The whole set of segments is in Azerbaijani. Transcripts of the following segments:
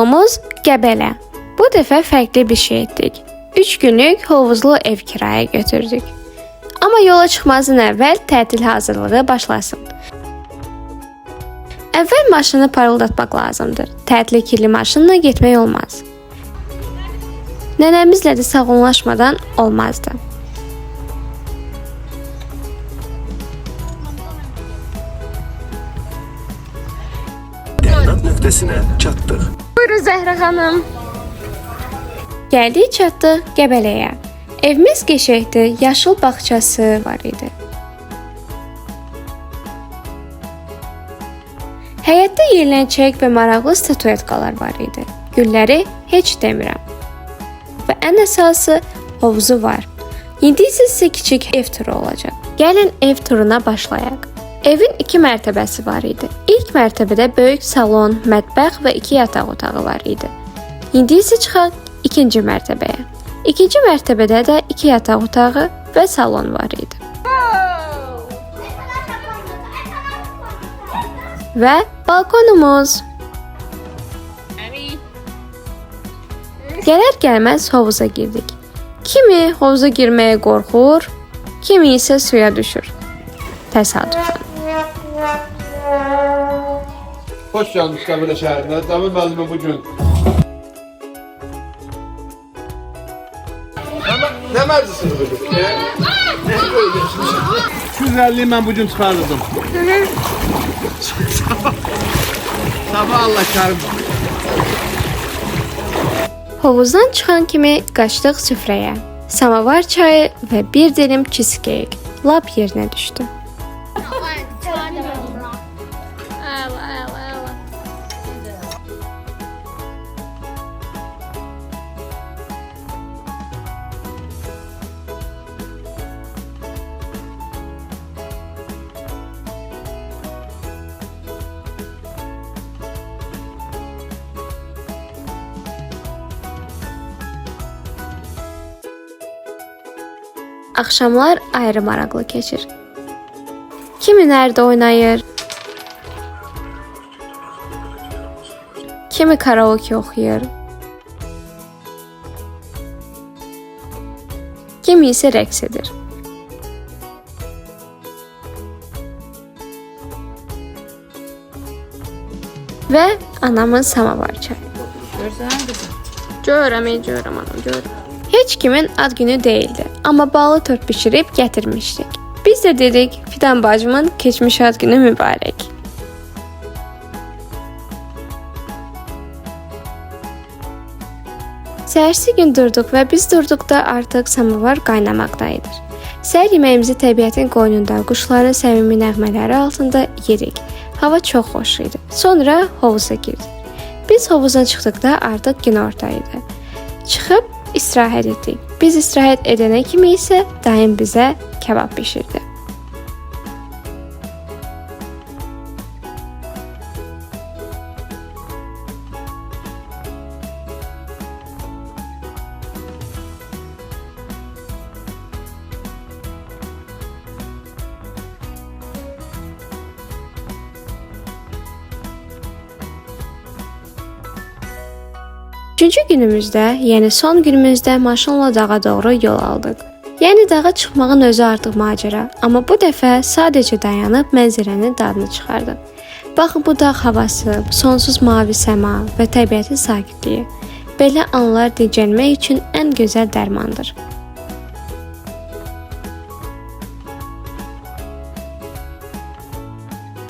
Yolumuz Qəbələ. Bu dəfə fərqli bir şey etdik. 3 günlük hovuzlu ev kiraya götürdük. Amma yola çıxmazdan əvvəl tətil hazırlığı başlasın. Əvvəl maşını parıldatmaq lazımdır. Tətilə kirli maşınla getmək olmaz. Nənəmizlə də sağollaşmadan olmazdı. Təminat nöqtəsinə çatdıq. Buyurun Zəhra xanım. Gəldik çatdıq Qəbələyə. Evimiz qəşəngdir, yaşıl bağçası var idi. Həyətdə yerlənçək və maraqlı statuetkalar var idi. Gülləri heç demirəm. Və ən əsası hovuzu var. İndi isə sizə kiçik ev turu olacaq. Gəlin ev turuna başlayaq. Evin 2 mərtəbəsi var idi. İlk mərtəbədə böyük salon, mətbəx və 2 yataq otağı var idi. İndi isə çıxaq ikinci mərtəbəyə. İkinci mərtəbədə də 2 yataq otağı və salon var idi. Və balkonumuz. Gələr gəlməz hovuza girdik. Kimi hovuza girməyə qorxur, kimi isə suya düşür. Təsadüfən. Hoş geldiniz Qəbələ şəhərinə. Cəmil müəllimə bugün. Nə mərcisiniz bugün? Ne koyuyorsunuz? 250'yi mən bugün çıxardım. Sabah Allah kərim. Hovuzdan çıxan kimi qaçdıq süfrəyə. Samavar çayı və bir dilim cheesecake lap yerinə düşdü. Axşamlar ayrı maraqlı keçir. Kimi nerdə oynayır, kimi karaoke oxuyur, kimi isə rəqs edir. Və anamın samavar çayı. Görürəm anam, görürəm. Heç kimin ad günü değildi, amma balı tort bişirib gətirmişdik. Biz də dedik, Fidan bacımın keçmiş ad günü mübarək. Səhərsi gün durduq və biz durduqda artıq samavar qaynamaqdaydı. Səhər yeməyimizi təbiətin qoynunda, quşların səmimi nəğmələri altında yedik. Hava çox xoş idi. Sonra hovuza girdik. Biz hovuzdan çıxdıqda artıq günorta idi. Çıxıb istirahət etdik. Biz istirahət edənə kimi isə dayım bizə kebab bişirdi. Üçüncü günümüzdə, yəni son günümüzdə maşınla dağa doğru yol aldıq. Yəni dağa çıxmağın özü artıq macəra, amma bu dəfə sadəcə dayanıb mənzərənin dadını çıxardım. Baxın bu dağ havası, sonsuz mavi səma və təbiətin sakitliyi. Belə anlar dincəlmək üçün ən gözəl dərmandır.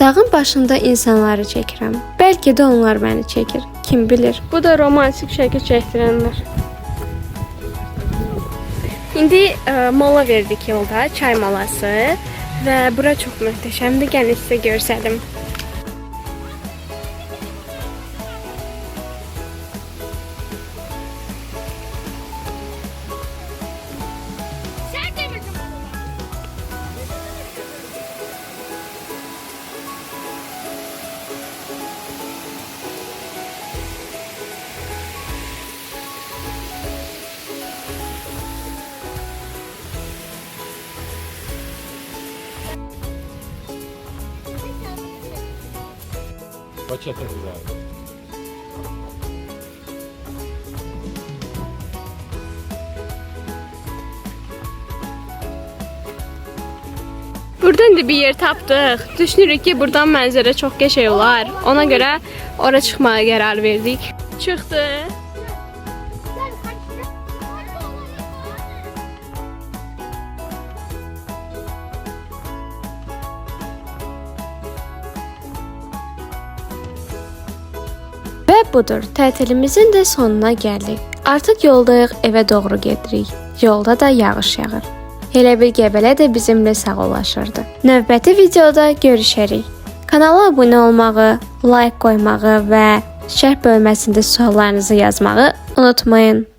Dağın başında insanları çəkirəm. Bəlkə də onlar məni çəkir. Kim bilir. Bu da romantik şəkil çəkdirənlər. İndi mola verdik yolda, çay molası və bura çox möhtəşəmdir. Gəlin sizə göstərim. Bachata güzel. Buradan da bir yer tapdıq. Düşünürük ki, buradan mənzərə çox qəşəng olar. Ona görə ora çıxmağa qərar verdik. Çıxdı. Və budur, tətilimizin də sonuna gəldik. Artıq yoldayıq, evə doğru gedirik. Yolda da yağış yağır. Elə bir Qəbələ də bizimlə sağollaşırdı. Növbəti videoda görüşərik. Kanala abunə olmağı, like qoymağı və şərh bölməsində suallarınızı yazmağı unutmayın.